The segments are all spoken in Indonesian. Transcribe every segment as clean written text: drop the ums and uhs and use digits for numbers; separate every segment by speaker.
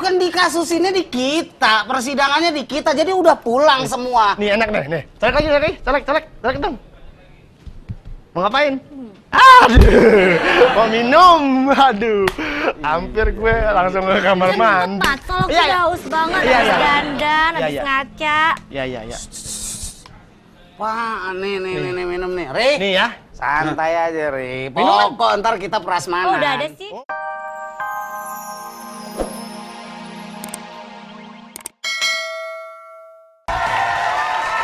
Speaker 1: kan di kasus ini di kita, persidangannya di kita, jadi udah pulang semua.
Speaker 2: Nih enak deh, nih. Colek dong. Mau ngapain? Aduh, mau minum. Aduh, hampir gue langsung ke kamar mandi.
Speaker 3: Cepat, soalnya aku udah haus banget, habis dandan, habis ngaca.
Speaker 2: Iya.
Speaker 1: Wah, nih minum nih. Ri.
Speaker 2: Nih ya.
Speaker 1: Santai aja, Ri.
Speaker 2: Minum
Speaker 1: Pokok ntar kita prasmanan.
Speaker 3: Oh, udah ada sih.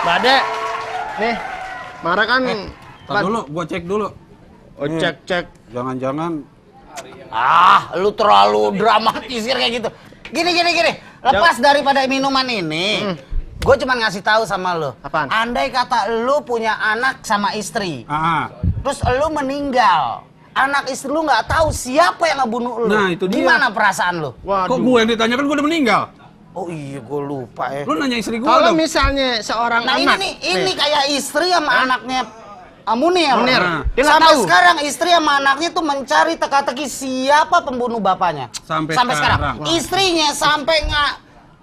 Speaker 2: Mbak Ade, nih, marah kan?
Speaker 4: Tar dulu, gua cek dulu.
Speaker 2: Oh, cek.
Speaker 4: Jangan-jangan
Speaker 1: Lu terlalu dramatisir kayak gitu. Gini. Lepas daripada minuman ini, gue cuma ngasih tahu sama lu.
Speaker 2: Apaan?
Speaker 1: Andai kata lu punya anak sama istri, terus lu meninggal, anak istri lu nggak tahu siapa yang ngebunuh lu.
Speaker 4: Nah, itu dia.
Speaker 1: Gimana perasaan lu?
Speaker 2: Waduh.
Speaker 4: kok gue yang ditanya, kan gue udah meninggal.
Speaker 1: Oh iya, gue lupa ya.
Speaker 4: Lu nanya istri gue
Speaker 2: Kalau
Speaker 4: dong.
Speaker 2: misalnya seorang
Speaker 1: Nah
Speaker 2: anak,
Speaker 1: ini kayak istri sama anaknya Munir.
Speaker 2: Munir. Dia nggak
Speaker 1: Sampai
Speaker 2: tahu.
Speaker 1: sekarang istri sama anaknya tuh mencari teka-teki siapa pembunuh bapaknya.
Speaker 4: Sampai
Speaker 1: sekarang.
Speaker 4: sekarang.
Speaker 1: Istrinya sampai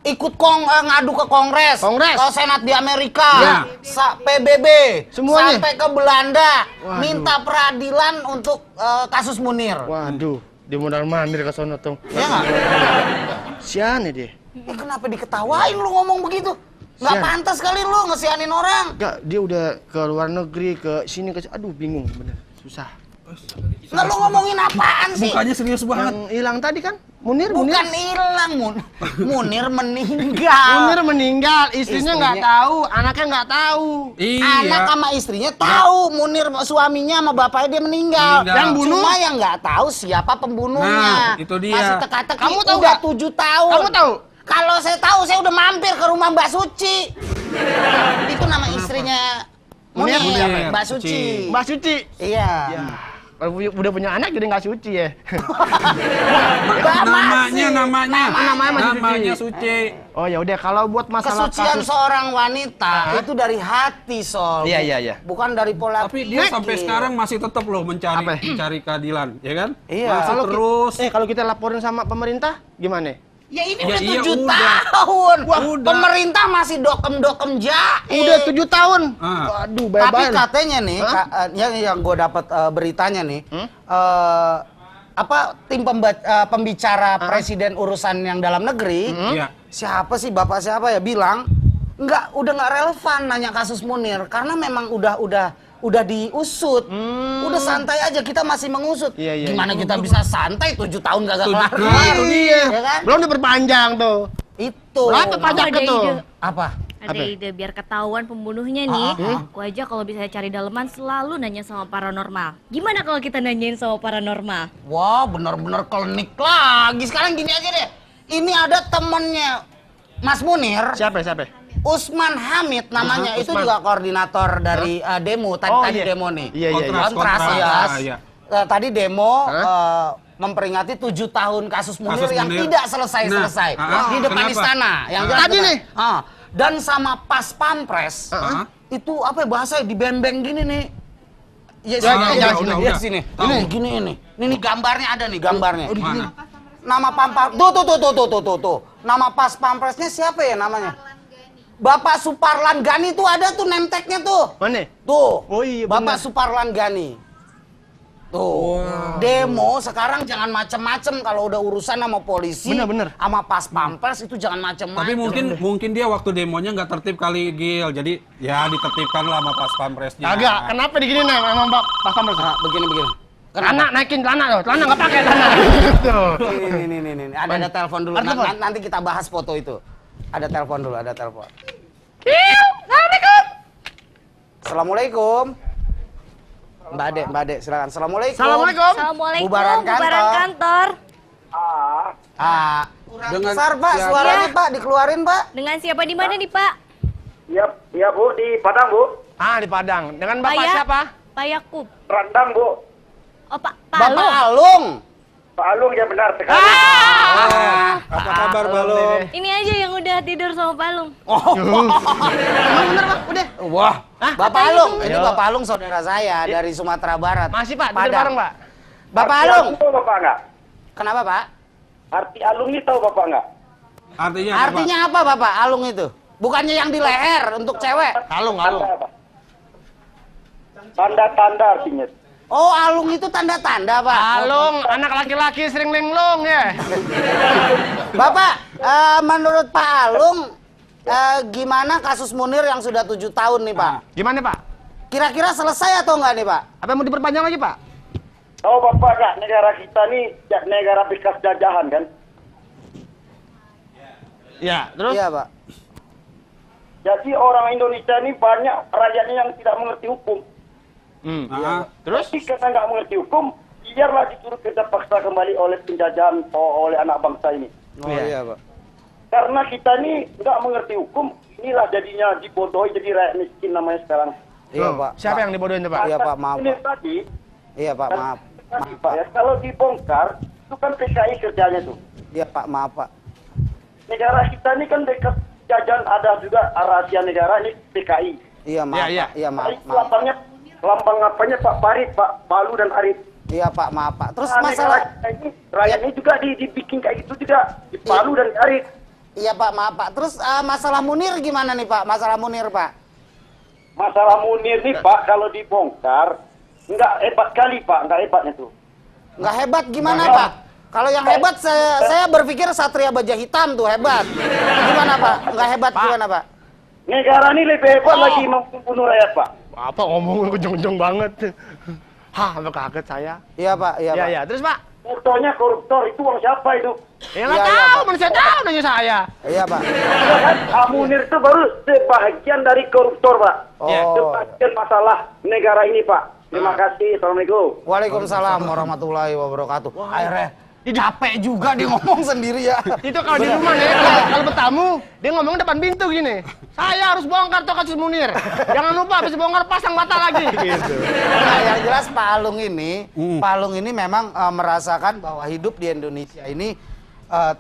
Speaker 1: ikut ngadu ke Kongres, ke Senat di Amerika,
Speaker 2: Ya.
Speaker 1: PBB,
Speaker 2: Semuanya.
Speaker 1: sampai ke Belanda,
Speaker 2: Waduh.
Speaker 1: minta peradilan untuk kasus Munir.
Speaker 2: Waduh, dia mondar-mandir ke sono tuh.
Speaker 1: Ya nggak?
Speaker 2: Sian ya dia.
Speaker 1: Kenapa diketawain lu ngomong begitu? Nggak
Speaker 2: Sian.
Speaker 1: pantas kali lu ngesianin orang.
Speaker 2: Enggak, dia udah ke luar negeri, ke sini, aduh bingung bener, susah.
Speaker 1: Nggak, lu ngomongin apaan sih?
Speaker 4: Mukanya serius banget.
Speaker 2: Yang hilang tadi kan, Munir.
Speaker 1: Bukan hilang, Munir meninggal.
Speaker 2: Munir meninggal, istrinya nggak tahu, anaknya nggak tahu.
Speaker 4: Iya.
Speaker 1: Anak sama istrinya tahu Munir suaminya sama bapaknya dia meninggal.
Speaker 4: Meninggal.
Speaker 2: Yang bunuh?
Speaker 1: Cuma yang nggak tahu siapa pembunuhnya.
Speaker 4: Nah, itu dia.
Speaker 1: Masih teka-teki.
Speaker 2: Kamu tahu
Speaker 1: udah
Speaker 2: nggak?
Speaker 1: 7 tahun.
Speaker 2: Kamu tahu?
Speaker 1: Kalau saya tahu, saya udah mampir ke rumah Mbak Suci. Itu nama istrinya Munir,
Speaker 4: Munir.
Speaker 1: Mbak Suci.
Speaker 2: Mbak Suci.
Speaker 1: Iya.
Speaker 2: Ya, kalau udah punya anak jadi nggak suci ya.
Speaker 4: Namanya Suci.
Speaker 2: Oh ya udah, kalau buat masalah
Speaker 1: Kesucian
Speaker 2: kasus,
Speaker 1: seorang wanita itu dari hati, Sol.
Speaker 2: Iya.
Speaker 1: Bukan dari pola
Speaker 4: Tapi dia
Speaker 1: pikir.
Speaker 4: sampai sekarang masih tetap loh mencari keadilan, ya kan?
Speaker 1: Iya.
Speaker 4: Masih
Speaker 2: Kalau
Speaker 4: terus.
Speaker 2: kalau kita laporin sama pemerintah gimana?
Speaker 1: Ya ini
Speaker 4: Ya,
Speaker 1: udah
Speaker 4: iya,
Speaker 1: 7
Speaker 4: udah.
Speaker 1: tahun.
Speaker 4: Udah.
Speaker 1: Pemerintah masih dokem jahe.
Speaker 2: Udah 7 tahun.
Speaker 4: Ah.
Speaker 2: Waduh,
Speaker 1: Tapi
Speaker 2: bye-bye.
Speaker 1: katanya nih,
Speaker 2: Hah?
Speaker 1: yang gue dapat beritanya nih, tim pembicara presiden urusan yang dalam negeri,
Speaker 4: Iya.
Speaker 1: siapa sih bapak siapa ya bilang, udah nggak relevan nanya kasus Munir karena memang udah diusut, udah santai aja, kita masih mengusut.
Speaker 2: Iya.
Speaker 1: Gimana kita bisa santai 7 tahun gak kelar?
Speaker 4: Nah, itu dia.
Speaker 1: Ya kan?
Speaker 2: Belum diperpanjang tuh.
Speaker 1: Itu.
Speaker 2: Berapa pajaknya
Speaker 3: Ada
Speaker 2: tuh?
Speaker 3: ide.
Speaker 1: Apa?
Speaker 3: Ada
Speaker 2: Apa?
Speaker 3: ide biar ketahuan pembunuhnya nih. Aku aja kalau bisa cari daleman selalu nanya sama paranormal. Gimana kalau kita nanyain sama paranormal?
Speaker 1: Wah, bener-bener klinik lagi. Sekarang gini aja deh. Ini ada temennya Mas Munir.
Speaker 2: Siapa?
Speaker 1: Usman Hamid namanya. Itu
Speaker 2: Usman.
Speaker 1: juga koordinator dari demo. Tadi
Speaker 2: iya.
Speaker 1: demo nih.
Speaker 2: Iya.
Speaker 1: Kontras, ya.
Speaker 4: Iya.
Speaker 1: Tadi demo memperingati 7 tahun kasus Munir
Speaker 4: Kasus
Speaker 1: yang
Speaker 4: Munir.
Speaker 1: tidak selesai-selesai. Di depan
Speaker 4: Kenapa?
Speaker 1: istana. Yang
Speaker 4: Ah.
Speaker 1: jelas
Speaker 2: Tadi
Speaker 1: depan-
Speaker 2: nih?
Speaker 1: Dan sama pas pampres. Itu apa ya bahasa di bembeng gini nih. Ya,
Speaker 2: Ya,
Speaker 1: sini,
Speaker 2: ya,
Speaker 1: sini,
Speaker 4: udah.
Speaker 1: lihat sini.
Speaker 4: Tahu.
Speaker 1: Ini. Ini gambarnya ada nih, gambarnya.
Speaker 4: Mana?
Speaker 1: Nama tuh. Nama pas pampresnya siapa ya namanya? Bapak Suparlan Gani tuh ada tuh nemteknya tuh.
Speaker 2: Mana?
Speaker 1: Tuh.
Speaker 2: Oh iya,
Speaker 1: Bapak
Speaker 2: benar.
Speaker 1: Suparlan Gani. Tuh. Demo sekarang jangan macem-macem kalau udah urusan sama polisi.
Speaker 2: Bener.
Speaker 1: Sama pas pampres itu jangan macem-macem.
Speaker 4: Tapi mungkin dia waktu demonya nggak tertib kali, Gil. Jadi ya ditertibkan lah sama pas pampresnya.
Speaker 2: Agak. Kenapa digini nih sama Mbak Pas Pampres?
Speaker 1: begini.
Speaker 2: Celana naikin celana loh. Celana nggak pakai celana. Gitu.
Speaker 1: Ini. Ada telepon dulu.
Speaker 2: Ada telepon?
Speaker 1: Nanti kita bahas foto itu. Ada telepon dulu, ada telepon.
Speaker 2: Assalamualaikum.
Speaker 1: Assalamualaikum. Mbak Ade, silakan. Assalamualaikum.
Speaker 2: Assalamualaikum.
Speaker 3: Assalamualaikum,
Speaker 1: Bubaran
Speaker 3: kantor.
Speaker 1: Dengan Sar, Pak, suaranya
Speaker 3: Ya.
Speaker 1: Pak, dikeluarin, Pak.
Speaker 3: Dengan siapa di mana nih, Pak?
Speaker 5: Iya Bu, di Padang Bu.
Speaker 2: Di Padang. Dengan Bapak siapa?
Speaker 3: Pak Yakub.
Speaker 5: Rendang Bu.
Speaker 3: Oh, Pak
Speaker 1: Bapak
Speaker 3: Alung.
Speaker 1: Alung.
Speaker 5: Pak Alung ya benar sekali.
Speaker 4: Apa kabar, Balung?
Speaker 3: Ini aja yang udah tidur sama Pak Alung.
Speaker 2: Emang bener Pak? Udah.
Speaker 1: Wah, Bapak
Speaker 3: katanya
Speaker 1: Alung.
Speaker 3: itu.
Speaker 1: Ini Bapak Alung saudara saya dari Sumatera Barat.
Speaker 2: Masih Pak, tidur
Speaker 1: Padang.
Speaker 2: bareng Pak.
Speaker 1: Bapak
Speaker 5: Arti
Speaker 1: Alung.
Speaker 5: Tahu Bapak nggak?
Speaker 1: Kenapa, Pak?
Speaker 5: Arti alumni tahu Bapak nggak?
Speaker 4: Artinya apa, Pak?
Speaker 1: Artinya apa Bapak, alung itu? Bukannya yang di leher untuk cewek.
Speaker 2: Alung.
Speaker 5: Tanda-tanda artinya.
Speaker 1: Oh, alung itu tanda-tanda, Pak.
Speaker 2: Alung, anak laki-laki sering linglung ya.
Speaker 1: Bapak, menurut Pak Alung, gimana kasus Munir yang sudah 7 tahun nih, Pak?
Speaker 2: Gimana Pak?
Speaker 1: Kira-kira selesai atau enggak nih, Pak?
Speaker 2: Apa mau diperpanjang lagi Pak?
Speaker 5: Tahu Bapak nggak, negara kita nih negara bekas jajahan kan?
Speaker 2: Ya, terus?
Speaker 1: Iya, Pak.
Speaker 5: Jadi orang Indonesia ini banyak rakyatnya yang tidak mengerti hukum.
Speaker 2: Terus?
Speaker 5: Jadi karena nggak mengerti hukum, biarlah disuruh kita paksa kembali oleh penjajahan oleh anak bangsa ini.
Speaker 1: Oh iya, Pak.
Speaker 5: Karena kita ini nggak mengerti hukum, inilah jadinya dibodohi jadi rakyat miskin namanya sekarang.
Speaker 1: Iya,
Speaker 2: Loh,
Speaker 1: Pak.
Speaker 2: siapa yang dibodohin tuh Pak?
Speaker 1: Iya, Pak, maaf,
Speaker 5: Ini
Speaker 1: Pak.
Speaker 5: tadi,
Speaker 1: Iya, Pak, maaf.
Speaker 5: Pak, ya, kalau dibongkar, itu kan PKI kerjanya tuh.
Speaker 1: Iya, Pak, maaf, Pak.
Speaker 5: Negara kita ini kan dekat jajahan, ada juga rahasia negara ini PKI.
Speaker 1: Iya, maaf,
Speaker 2: Iya, iya.
Speaker 1: Pak. Iya, maaf,
Speaker 5: Jadi
Speaker 1: maaf.
Speaker 5: lambang apanya Pak Farid, Pak Balu dan Arif.
Speaker 1: Iya, Pak, maaf, Pak. Terus
Speaker 5: Nah,
Speaker 1: masalah
Speaker 5: negara kita ini, rakyat ini juga dibikin kayak gitu juga, di Palu dan Arif.
Speaker 1: Iya, Pak, maaf, Pak. Terus masalah Munir gimana nih, Pak? Masalah Munir, Pak.
Speaker 5: Masalah Munir nih Pak, kalau dibongkar, nggak hebat kali Pak, nggak hebatnya tuh.
Speaker 1: Nggak hebat gimana,
Speaker 5: Nggak.
Speaker 1: Pak? Kalau yang hebat saya berpikir Satria Baja Hitam tuh hebat. Gimana, Pak? Nggak hebat gimana, Pak?
Speaker 5: Negara ini lebih hebat lagi membunuh rakyat Pak.
Speaker 2: Apa ngomong ujung-ujung banget. Hah, apa kaget saya?
Speaker 1: Iya, Pak. Iya,
Speaker 2: Ya,
Speaker 1: Pak.
Speaker 2: ya. Terus Pak?
Speaker 5: Contohnya koruptor, itu uang siapa itu?
Speaker 2: Ya nggak
Speaker 1: Iya, iya,
Speaker 2: tahu,
Speaker 1: Pak.
Speaker 2: mana saya tahu nanya saya.
Speaker 1: Iya, Pak.
Speaker 5: Ya kan? Munir itu baru sebahagian dari koruptor Pak.
Speaker 2: Ya.
Speaker 1: Oh.
Speaker 5: Sebagian masalah negara ini Pak. Terima kasih, Assalamualaikum.
Speaker 1: Waalaikumsalam warahmatullahi wabarakatuh. Akhirnya capek juga dia ngomong sendiri ya.
Speaker 2: Itu kalau di rumah nih, kalau bertamu, dia ngomong depan pintu gini. Saya harus bongkar tuh kasus Munir. Jangan lupa habis bongkar pasang mata lagi. Gitu.
Speaker 1: Nah, yang jelas Pak Alung ini memang merasakan bahwa hidup di Indonesia ini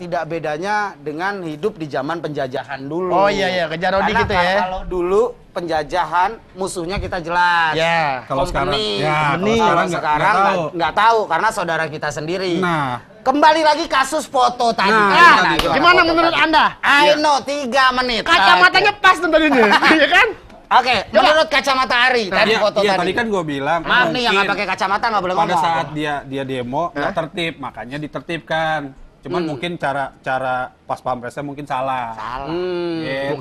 Speaker 1: tidak bedanya dengan hidup di zaman penjajahan dulu.
Speaker 2: Oh iya, kejar Rodi
Speaker 1: Karena
Speaker 2: gitu ya.
Speaker 1: Kalau dulu penjajahan musuhnya kita jelas.
Speaker 2: Ya.
Speaker 4: Kalau sekarang,
Speaker 1: Company.
Speaker 4: ya,
Speaker 2: Company.
Speaker 1: Kalau
Speaker 4: nggak
Speaker 1: sekarang
Speaker 4: tahu.
Speaker 1: nggak tahu karena saudara kita sendiri.
Speaker 4: Nah,
Speaker 1: Kembali lagi kasus foto tadi.
Speaker 4: Nah,
Speaker 2: Gimana menurut Anda?
Speaker 1: Aino 3 menit.
Speaker 2: Kacamatanya pas tuh tadi nih, iya kan?
Speaker 1: Oke, menurut kacamata Ari tadi
Speaker 4: iya,
Speaker 1: foto
Speaker 4: iya,
Speaker 1: tadi.
Speaker 4: tadi kan gue bilang
Speaker 1: Maaf nih yang nggak
Speaker 4: mungkin
Speaker 1: pakai kacamata nggak boleh
Speaker 4: pada
Speaker 1: ngomong.
Speaker 4: saat dia demo nggak tertib, makanya ditertibkan. Cuman mungkin cara pas pampresnya mungkin salah. Gitu.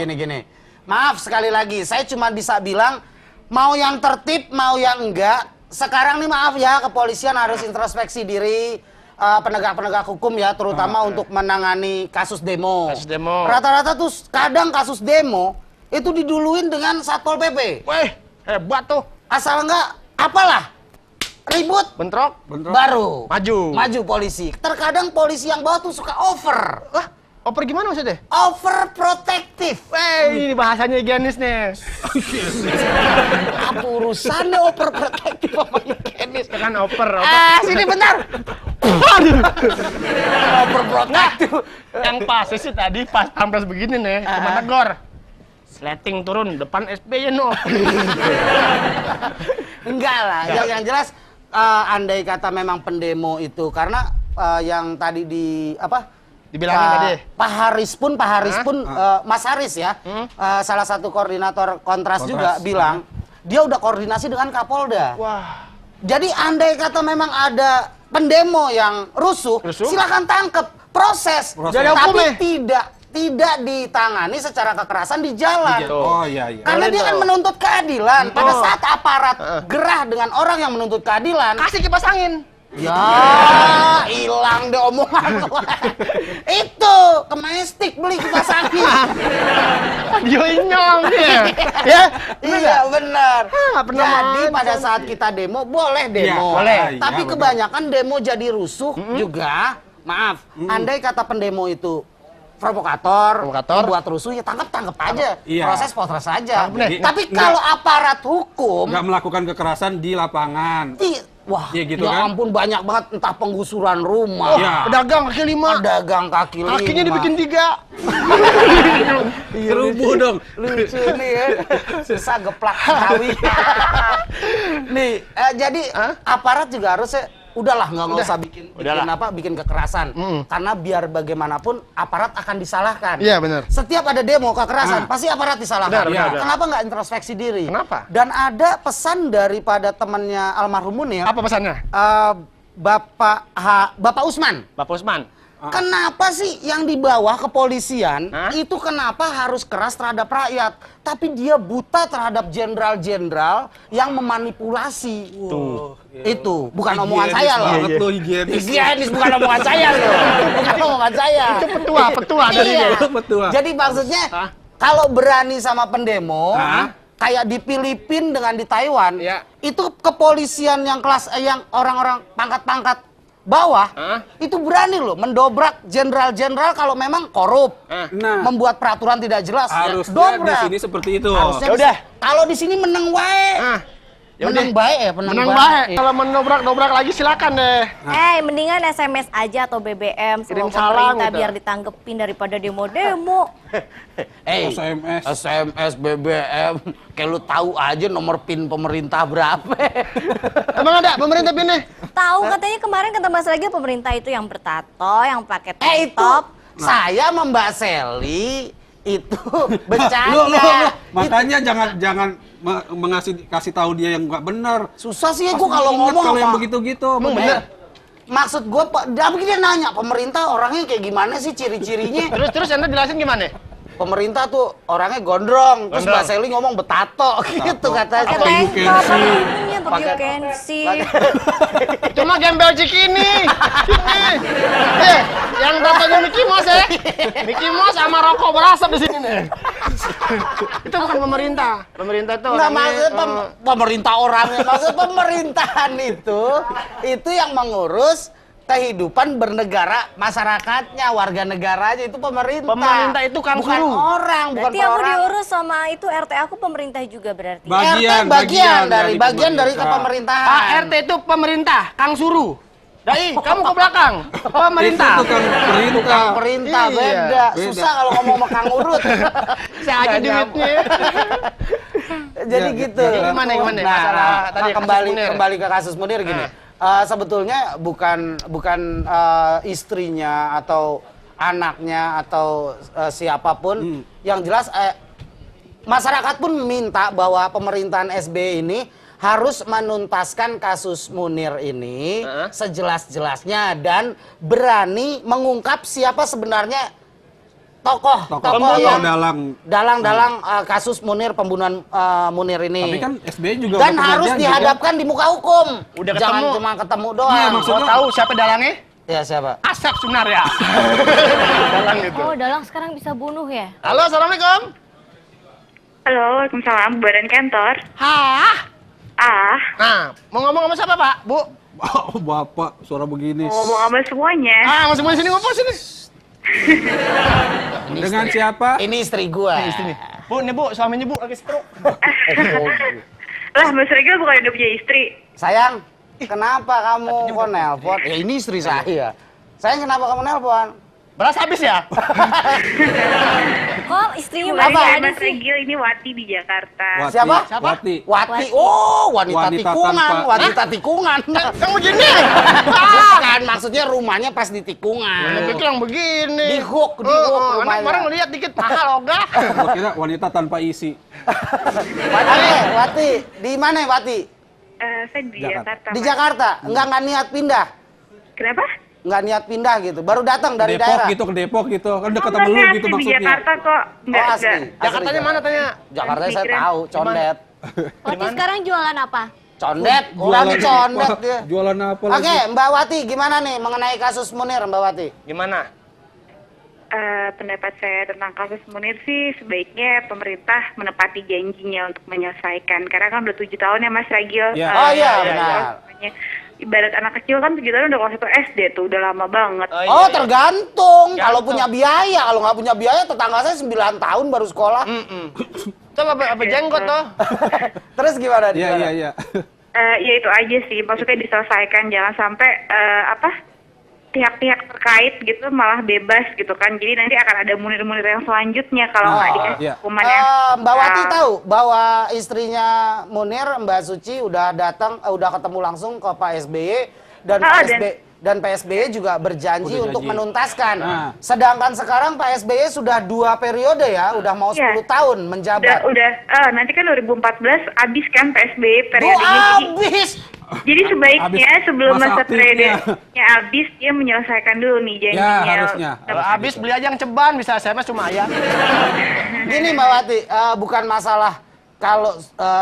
Speaker 1: Gini. Maaf sekali lagi, saya cuma bisa bilang mau yang tertib, mau yang enggak. Sekarang nih maaf ya, kepolisian harus introspeksi diri, penegak-penegak hukum ya, terutama untuk menangani kasus demo.
Speaker 2: Kasus demo.
Speaker 1: Rata-rata tuh kadang kasus demo itu diduluin dengan Satpol PP.
Speaker 2: Weh, hebat tuh.
Speaker 1: Asal enggak, apalah, ribut,
Speaker 2: Bentrok.
Speaker 1: baru
Speaker 2: Maju.
Speaker 1: polisi. Terkadang polisi yang bawa tuh suka over.
Speaker 2: Oper gimana maksudnya?
Speaker 1: Overprotective.
Speaker 2: Ini bahasanya higienis nih.
Speaker 1: Apa urusannya overprotective sama higienis?
Speaker 2: Kan oper.
Speaker 1: Sini bentar. Overprotective.
Speaker 2: Yang pas sih tadi pas pampres begini nih, cuma negor. Sleting turun depan SBY no.
Speaker 1: Enggak lah. Yang jelas andai kata memang pendemo itu karena yang tadi
Speaker 2: Dibilangin tadi.
Speaker 1: Pak Haris pun Mas Haris ya, salah satu koordinator Kontras juga bilang dia udah koordinasi dengan Kapolda.
Speaker 2: Wah.
Speaker 1: Jadi andai kata memang ada pendemo yang rusuh, silakan tangkep, proses.
Speaker 2: Jadi hukum
Speaker 1: Tapi tidak ditangani secara kekerasan di jalan.
Speaker 4: Oh iya.
Speaker 1: Karena dia kan menuntut keadilan. Pada saat aparat gerah dengan orang yang menuntut keadilan,
Speaker 2: Kasih kipas angin.
Speaker 1: ya hilang deh omongan lu. Itu ke Majestic beli kipas angin.
Speaker 2: Dia nyong dia. Ya.
Speaker 1: Iya benar.
Speaker 2: pernah
Speaker 1: Jadi
Speaker 2: main.
Speaker 1: pada saat kita demo boleh demo.
Speaker 4: Iya, boleh.
Speaker 1: Tapi
Speaker 4: Iya,
Speaker 1: kebanyakan demo jadi rusuh juga. Maaf. Andai kata pendemo itu provokator, buat rusuh ya tangkap aja.
Speaker 4: Iya.
Speaker 1: Proses saja.
Speaker 4: Jadi,
Speaker 1: Tapi kalau aparat hukum
Speaker 4: nggak melakukan kekerasan di lapangan.
Speaker 1: wah,
Speaker 4: Iya gitu
Speaker 1: ya
Speaker 4: kan?
Speaker 1: ampun banyak banget entah penggusuran rumah,
Speaker 4: Iya.
Speaker 2: Pedagang kaki 5.
Speaker 1: pedagang kaki lima.
Speaker 2: Kakinya dibikin 3.
Speaker 4: Kerubuh dong.
Speaker 1: Lucu nih ya. Susah geplak Betawi. Nih, jadi aparat juga harusnya udahlah nggak usah bikin
Speaker 2: Udahlah.
Speaker 1: bikin kekerasan. Karena biar bagaimanapun aparat akan disalahkan.
Speaker 2: Iya, benar.
Speaker 1: Setiap ada demo kekerasan pasti aparat disalahkan.
Speaker 2: Benar.
Speaker 1: Kenapa nggak introspeksi diri?
Speaker 2: Kenapa?
Speaker 1: Dan ada pesan daripada temannya almarhum Munir,
Speaker 2: Apa pesannya?
Speaker 1: Bapak Usman.
Speaker 2: Bapak Usman.
Speaker 1: Kenapa sih yang di bawah kepolisian
Speaker 2: Hah?
Speaker 1: itu kenapa harus keras terhadap rakyat, tapi dia buta terhadap jenderal-jenderal yang memanipulasi? Itu bukan omongan saya loh.
Speaker 4: Banget lo higienis.
Speaker 1: Higienis bukan omongan saya loh. Bukan omongan saya.
Speaker 2: Itu petua dari
Speaker 1: Iya.
Speaker 2: dia.
Speaker 4: Petua.
Speaker 1: Jadi maksudnya
Speaker 2: Hah?
Speaker 1: kalau berani sama pendemo,
Speaker 4: Hah?
Speaker 1: kayak di Filipina dengan di Taiwan,
Speaker 2: Iya.
Speaker 1: itu kepolisian yang kelas yang orang-orang pangkat-pangkat bawah,
Speaker 2: Hah?
Speaker 1: itu berani loh mendobrak jenderal-jenderal kalau memang korup,
Speaker 4: Nah.
Speaker 1: membuat peraturan tidak jelas,
Speaker 4: Harusnya di
Speaker 1: dobrak.
Speaker 4: sini seperti itu.
Speaker 1: Harusnya
Speaker 2: Ya udah.
Speaker 1: kalau di sini menang wae.
Speaker 2: Ah, ya
Speaker 1: Menang
Speaker 2: udah.
Speaker 1: baik ya,
Speaker 2: Menang baik. Kalau menobrak-dobrak lagi silakan deh.
Speaker 3: Mendingan SMS aja atau BBM
Speaker 2: Kirim
Speaker 3: sama
Speaker 2: salam
Speaker 3: pemerintah
Speaker 2: gitu.
Speaker 3: biar ditanggepin daripada demo-demo.
Speaker 1: SMS, BBM, kayak lu tahu aja nomor PIN pemerintah berapa.
Speaker 2: Emang ada pemerintah pindah?
Speaker 3: Tahu katanya kemarin kata Mas Ragil pemerintah itu yang bertato, yang pakai tank
Speaker 1: Itu
Speaker 3: top.
Speaker 1: saya sama Mbak Sally itu bercanda.
Speaker 4: Lu. Makanya jangan kasih tahu dia yang nggak benar.
Speaker 1: Susah sih
Speaker 4: Pasti
Speaker 1: gue kalau
Speaker 4: inget
Speaker 1: ngomong
Speaker 4: kalau yang
Speaker 1: apa.
Speaker 4: begitu-gitu.
Speaker 2: Emang bener?
Speaker 1: Maksud gue, dia begini nanya, pemerintah orangnya kayak gimana sih ciri-cirinya?
Speaker 2: Terus Anda jelasin gimana?
Speaker 1: Pemerintah tuh orangnya gondrong, terus Mbak Sally ngomong betato, gitu katanya.
Speaker 4: Apa you
Speaker 3: Tank
Speaker 4: can
Speaker 3: top,
Speaker 4: see.
Speaker 3: namanya apa you
Speaker 1: Pakai-
Speaker 3: can see.
Speaker 2: Itu mah gembel Cikini. Yang datanya Mickey Mouse ya. Mickey Mouse sama rokok berasap di sini nih. Itu bukan pemerintah. Pemerintah itu
Speaker 1: Nggak
Speaker 2: orangnya,
Speaker 1: maksud pemerintah orangnya, maksud pemerintahan itu yang mengurus kehidupan bernegara masyarakatnya, warga negaranya itu pemerintah.
Speaker 2: Pemerintah itu kan
Speaker 1: bukan
Speaker 2: suruh.
Speaker 1: orang, bukan
Speaker 3: Berarti aku
Speaker 1: orang.
Speaker 3: diurus sama itu RT aku pemerintah juga berarti.
Speaker 4: Bagian
Speaker 1: bagian dari
Speaker 4: pemerintah.
Speaker 1: kepemerintahan.
Speaker 2: Pak RT itu pemerintah, Kang Suruh. Dai, kamu ke belakang. Pemerintah.
Speaker 4: Itu kan perintah.
Speaker 1: Perintah
Speaker 2: Iya,
Speaker 1: beda.
Speaker 4: beda.
Speaker 1: Susah kalau ngomong sama Kang Urut.
Speaker 2: Saya aja duitnya.
Speaker 1: Jadi
Speaker 4: Ya,
Speaker 1: gitu.
Speaker 4: ya,
Speaker 2: gimana,
Speaker 1: Nah,
Speaker 2: masalah tadi kasus
Speaker 1: kembali
Speaker 2: Munir.
Speaker 1: kembali ke kasus Munir gini. Sebetulnya bukan istrinya atau anaknya atau siapapun yang jelas masyarakat pun minta bahwa pemerintahan SBY ini harus menuntaskan kasus Munir ini sejelas-jelasnya dan berani mengungkap siapa sebenarnya tokoh
Speaker 4: Tokoh
Speaker 1: yang
Speaker 4: dalang.
Speaker 1: kasus Munir, pembunuhan Munir ini.
Speaker 4: Tapi kan SBY juga
Speaker 1: Dan
Speaker 4: udah pernah
Speaker 1: harus
Speaker 4: janji,
Speaker 1: dihadapkan di muka hukum.
Speaker 2: Udah
Speaker 1: Jangan
Speaker 2: ketemu.
Speaker 1: cuma ketemu doang.
Speaker 4: Iya,
Speaker 2: Mau
Speaker 4: maksudnya-
Speaker 2: tahu siapa dalangnya?
Speaker 1: Ya siapa?
Speaker 2: Asep Sunaria. Dalang itu.
Speaker 3: Oh, dalang sekarang bisa bunuh ya?
Speaker 2: Halo, assalamualaikum.
Speaker 6: Halo, waalaikumsalam, badan kantor.
Speaker 2: Hah?
Speaker 6: Ah,
Speaker 2: Nah, mau ngomong sama siapa, Pak? Bu?
Speaker 4: Oh, Bapak, suara begini.
Speaker 6: ngomong sama semuanya.
Speaker 2: Ah, mau semua sini ngumpul sini.
Speaker 4: Dengan siapa?
Speaker 1: Ini istri gua.
Speaker 2: Bu, nih Bu, suaminya Bu lagi stroke.
Speaker 6: Lah, Mas Regil bukan udah punya istri.
Speaker 1: Sayang, kenapa kamu kok nelpon? Ya ini istri saya. Sayang, kenapa kamu nelpon?
Speaker 2: Beras habis ya?
Speaker 3: Kok istrinya
Speaker 6: Bukan
Speaker 3: masih
Speaker 6: ya,
Speaker 3: ada
Speaker 6: Mas
Speaker 3: sih?
Speaker 6: Regil, ini Wati di Jakarta.
Speaker 4: Wati.
Speaker 1: Siapa?
Speaker 4: Wati.
Speaker 1: Wati. Oh, wanita
Speaker 4: Wanita
Speaker 1: tikungan.
Speaker 4: tanpa-
Speaker 1: Wanita tikungan.
Speaker 2: Yang begini.
Speaker 1: Kan maksudnya rumahnya pas di tikungan.
Speaker 2: Saya pikir yang begini.
Speaker 1: Di hook
Speaker 2: Oh, anak
Speaker 1: rumahnya.
Speaker 2: kemarin ngeliat dikit paha logah.
Speaker 4: Gua kira wanita tanpa isi.
Speaker 1: Wati, di mana Wati?
Speaker 6: Saya di Jakarta.
Speaker 1: Di
Speaker 6: Mas.
Speaker 1: Jakarta. Enggak niat pindah.
Speaker 6: Kenapa?
Speaker 1: Nggak niat pindah gitu. Baru datang dari
Speaker 4: Depok
Speaker 1: daerah.
Speaker 4: gitu, ke Depok gitu. Kan dekat
Speaker 6: Enggak,
Speaker 4: sama lu
Speaker 6: saya
Speaker 4: gitu
Speaker 6: asli di
Speaker 4: maksudnya.
Speaker 6: Jakarta kok. Enggak,
Speaker 1: Oh, asli.
Speaker 6: enggak.
Speaker 2: Jakartanya mana tanya?
Speaker 1: Jakarta saya
Speaker 6: Migran.
Speaker 1: tahu, condet.
Speaker 3: Wati sekarang jualan apa?
Speaker 1: Condet, orangnya condet
Speaker 4: apa?
Speaker 1: dia.
Speaker 4: Jualan apa
Speaker 1: Oke,
Speaker 4: lagi?
Speaker 1: Mbak Wati, gimana nih mengenai kasus Munir, Mbak Wati?
Speaker 2: Gimana?
Speaker 6: Pendapat saya tentang kasus Munir sih sebaiknya pemerintah menepati janjinya untuk menyelesaikan. Karena kan udah 7 tahun ya Mas Ragil.
Speaker 4: Ya.
Speaker 1: Oh iya,
Speaker 6: ya,
Speaker 1: benar.
Speaker 6: namanya. Ibarat anak kecil kan 7 tahun udah kelas 1 SD tuh, udah lama banget.
Speaker 2: Oh, iya,
Speaker 1: Oh,
Speaker 2: iya.
Speaker 1: tergantung. Kalau
Speaker 2: Tergantung.
Speaker 1: punya biaya, kalau nggak punya biaya, tetangga saya 9 tahun baru sekolah.
Speaker 2: Itu apa jenggot tuh?
Speaker 1: Terus gimana?
Speaker 4: Iya,
Speaker 1: gimana?
Speaker 4: iya, iya.
Speaker 6: Ya itu aja sih, maksudnya diselesaikan, jangan sampai pihak-pihak terkait gitu malah bebas gitu kan. Jadi nanti akan ada munir-munir yang selanjutnya kalau nggak dikasih
Speaker 4: iya.
Speaker 6: hukuman yang
Speaker 1: Mbak Wati tahu bahwa istrinya Munir, Mbak Suci, udah datang, udah ketemu langsung ke Pak SBY dan
Speaker 6: Ah,
Speaker 1: dan PSBY juga berjanji
Speaker 4: Udah
Speaker 1: untuk
Speaker 4: janji.
Speaker 1: menuntaskan.
Speaker 4: Nah.
Speaker 1: Sedangkan sekarang Pak SBY sudah 2 periode ya, udah mau 10
Speaker 6: Iya.
Speaker 1: tahun menjabat.
Speaker 6: Nanti kan 2014 habis kan PSBY
Speaker 1: Duh,
Speaker 6: periodenya.
Speaker 1: habis.
Speaker 6: Jadi sebaiknya
Speaker 4: Habis
Speaker 6: sebelum
Speaker 4: masa
Speaker 6: masa
Speaker 4: aktifnya.
Speaker 6: periodenya habis, dia menyelesaikan dulu nih janjinya.
Speaker 4: Ya, harusnya.
Speaker 2: Kalau habis beli aja yang ceban, bisa SMS cuma ayam.
Speaker 1: Gini Mbak Wati, bukan masalah kalau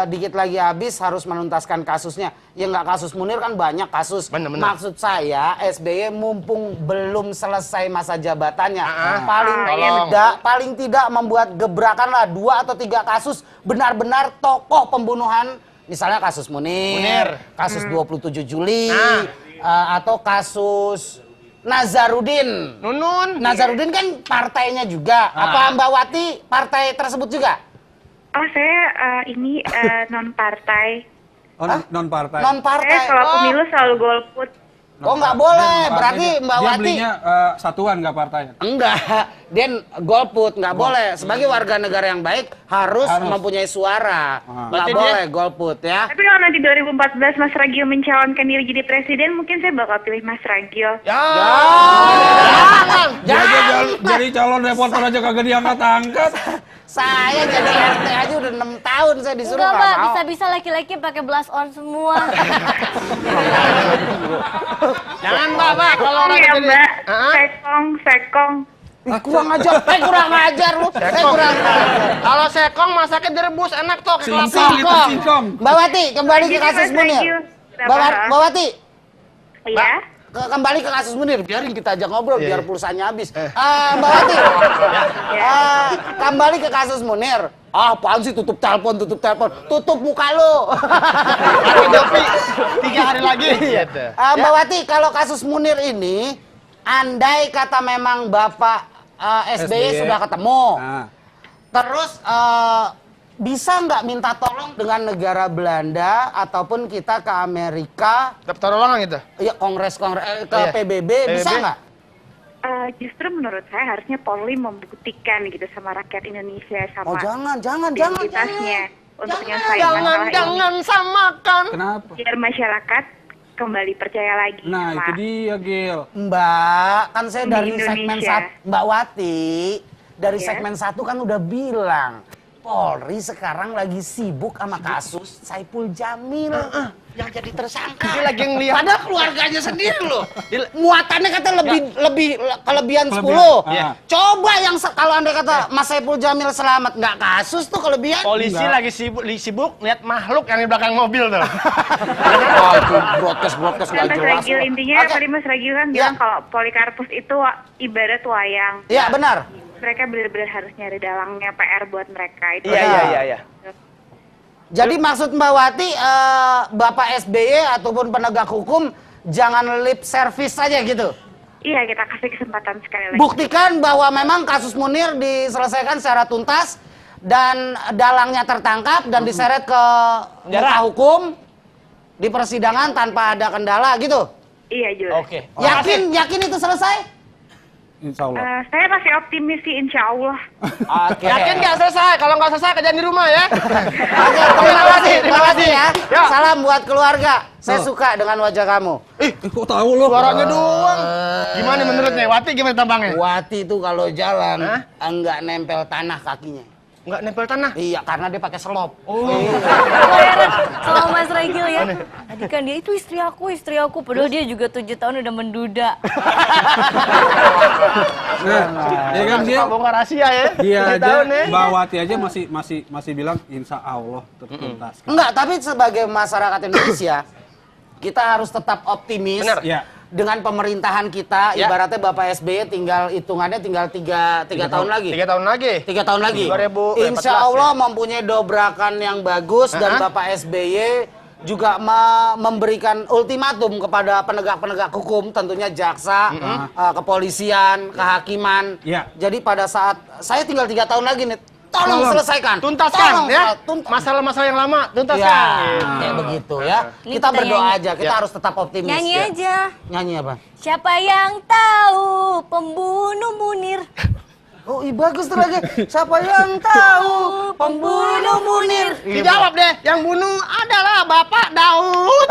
Speaker 1: dikit lagi habis harus menuntaskan kasusnya. Ya nggak kasus Munir kan banyak kasus.
Speaker 2: Bener.
Speaker 1: Maksud saya SBY mumpung belum selesai masa jabatannya,
Speaker 2: tolong.
Speaker 1: paling tidak membuat gebrakan lah 2 atau 3 kasus benar-benar tokoh pembunuhan. Misalnya kasus Munir. Kasus 27 Juli, atau kasus Nazarudin.
Speaker 2: Nunun.
Speaker 1: Nazarudin kan partainya juga. Apa Mbak Wati partai tersebut juga?
Speaker 6: Oh, saya ini non partai.
Speaker 4: Non partai.
Speaker 1: Non
Speaker 6: Saya
Speaker 1: partai.
Speaker 6: kalau pemilu selalu golput.
Speaker 1: Oh nggak boleh. Berarti Mbak
Speaker 4: Dia
Speaker 1: Wati
Speaker 4: belinya satuan nggak partainya.
Speaker 1: enggak. Dia golput nggak boleh. Sebagai warga negara yang baik harus mempunyai suara. Nggak
Speaker 2: Berarti
Speaker 1: boleh golput ya.
Speaker 6: Tapi kalau nanti 2014 Mas Ragil mencalonkan diri jadi presiden, mungkin saya bakal pilih Mas Ragil.
Speaker 2: Ya.
Speaker 4: Jadi calon reporter aja kagak diangkat-angkat.
Speaker 1: Saya jadi RT aja udah 6 tahun saya disuruh
Speaker 3: Enggak,
Speaker 1: nggak
Speaker 3: Mbak.
Speaker 1: mau.
Speaker 3: Bisa-bisa laki-laki pakai blush on semua.
Speaker 2: Jangan Mbak, kalau orang
Speaker 6: Ya,
Speaker 2: jadi
Speaker 6: Mbak.
Speaker 2: Hah?
Speaker 6: Sekong.
Speaker 1: Ih, kurang ajar. Kurang ajar lu. Kurang ajar.
Speaker 2: Kalau sekong masaknya direbus enak tuh kayak kelapa.
Speaker 4: Singkong itu singkong.
Speaker 1: Mbak Wati kembali ke
Speaker 6: Jadi,
Speaker 1: kasus
Speaker 6: Mas
Speaker 1: Munir.
Speaker 6: Ragil, kenapa?
Speaker 1: Mbak Wati
Speaker 6: Iya.
Speaker 1: kembali ke kasus Munir, biarin kita aja ngobrol biar pulsanya habis.
Speaker 2: Eh.
Speaker 1: Mbak Wati, kembali ke kasus Munir. Apaan sih tutup telepon, tutup muka lu.
Speaker 2: Pakai Jopi 3 hari lagi.
Speaker 1: Mbak Wati, kalau kasus Munir ini, andai kata memang Bapak SBY sudah ketemu,
Speaker 4: Nah,
Speaker 1: terus bisa nggak minta tolong dengan negara Belanda ataupun kita ke Amerika,
Speaker 2: Dapat tolongan gitu.
Speaker 1: ya kongres ke
Speaker 2: Iya.
Speaker 1: PBB, bisa
Speaker 2: PBB?
Speaker 1: nggak?
Speaker 6: Justru menurut saya harusnya Polri membuktikan gitu sama rakyat Indonesia sama
Speaker 1: Oh jangan.
Speaker 6: identitasnya untuk menyelesaikan masalah
Speaker 2: Jangan samakan.
Speaker 4: kenapa?
Speaker 6: ini. Biar masyarakat kembali percaya lagi
Speaker 4: Nah,
Speaker 6: sama
Speaker 4: itu dia, Gil.
Speaker 1: Mbak, kan saya
Speaker 6: Di
Speaker 1: dari segmen
Speaker 6: Indonesia.
Speaker 1: 1, Mbak Wati, dari
Speaker 6: Yes.
Speaker 1: segmen 1 kan udah bilang, Polri sekarang lagi sibuk sama kasus Saipul Jamil yang jadi tersangka.
Speaker 2: Dia lagi ngeliat.
Speaker 1: Padahal keluarganya sendiri loh. Muatannya kata lebih kelebihan 10.
Speaker 4: Kelebihan. Iya.
Speaker 1: Coba yang kalau Anda kata Mas Saipul Jamil selamat, nggak kasus tuh kelebihan.
Speaker 2: Polisi
Speaker 4: Enggak.
Speaker 2: lagi sibuk lihat makhluk yang di belakang mobil tuh.
Speaker 1: Wah, itu broadcast
Speaker 6: Dan
Speaker 1: nggak
Speaker 6: Mas
Speaker 1: jelas.
Speaker 6: Ragil
Speaker 1: loh.
Speaker 6: intinya
Speaker 1: Oke.
Speaker 6: tadi Mas Ragil kan
Speaker 1: Ya.
Speaker 6: bilang kalau Polikarpus itu ibarat wayang.
Speaker 1: Iya benar.
Speaker 6: Mereka benar-benar harus nyari dalangnya PR buat mereka itu.
Speaker 2: Iya.
Speaker 1: Jadi maksud Mbak Wati, Bapak SBY ataupun penegak hukum jangan lip service saja gitu.
Speaker 6: Iya, kita kasih kesempatan sekali lagi.
Speaker 1: Buktikan bahwa memang kasus Munir diselesaikan secara tuntas dan dalangnya tertangkap dan diseret ke muka hukum di persidangan tanpa ada kendala gitu.
Speaker 6: Iya, jelas.
Speaker 2: Oke.
Speaker 1: Yakin itu selesai?
Speaker 4: Insya Allah.
Speaker 6: Saya masih optimis sih, insya Allah.
Speaker 1: Oke.
Speaker 2: Yakin nggak selesai? Kalau nggak selesai kerjaan di rumah ya.
Speaker 1: Oke, terima kasih ya. Salam buat keluarga. Saya suka dengan wajah kamu.
Speaker 4: Kok tahu lo?
Speaker 2: Suaranya doang. Gimana menurutnya? Wati gimana tampangnya?
Speaker 1: Wati itu kalau jalan enggak nempel tanah kakinya.
Speaker 2: Nggak nempel tanah.
Speaker 1: Iya, karena dia pakai selop.
Speaker 3: Heran sama Mas Ragil ya. Tadi kan dia itu istri aku. Padahal dia juga 7 tahun udah menduda.
Speaker 4: Nah, ya kan dia
Speaker 2: Suka bongkar rahasia ya.
Speaker 4: dia
Speaker 2: 7
Speaker 4: aja
Speaker 2: tahun ya.
Speaker 4: Mbak Wati aja masih bilang insya Allah tertuntas.
Speaker 1: Enggak, tapi sebagai masyarakat Indonesia, kita harus tetap optimis.
Speaker 2: Benar.
Speaker 4: Ya.
Speaker 1: Dengan pemerintahan kita,
Speaker 2: Ya.
Speaker 1: ibaratnya Bapak SBY tinggal hitungannya tinggal 3 tahun lagi.
Speaker 2: 3 tahun lagi.
Speaker 1: 3 tahun lagi.
Speaker 2: 2014
Speaker 1: Insya Allah mempunyai dobrakan yang bagus dan Bapak SBY juga memberikan ultimatum kepada penegak-penegak hukum, tentunya jaksa, kepolisian, kehakiman.
Speaker 4: Ya.
Speaker 1: Jadi pada saat saya tinggal 3 tahun lagi nih, tolong selesaikan,
Speaker 2: Tuntaskan
Speaker 1: Tolong,
Speaker 2: ya.
Speaker 1: tuntas.
Speaker 2: Masalah-masalah yang lama tuntaskan.
Speaker 1: Ya,
Speaker 2: Gitu.
Speaker 1: kayak begitu ya.
Speaker 3: Ini
Speaker 1: Kita
Speaker 3: kita
Speaker 1: berdoa
Speaker 3: nyanyi.
Speaker 1: aja, kita harus tetap optimis.
Speaker 3: Nyanyi
Speaker 1: ya.
Speaker 3: aja.
Speaker 1: Nyanyi apa?
Speaker 3: Siapa yang tahu pembunuh Munir?
Speaker 1: Oh, bagus tuh lagi. Siapa yang tahu pembunuh Munir?
Speaker 2: Dijawab deh, yang bunuh adalah Bapak Daud.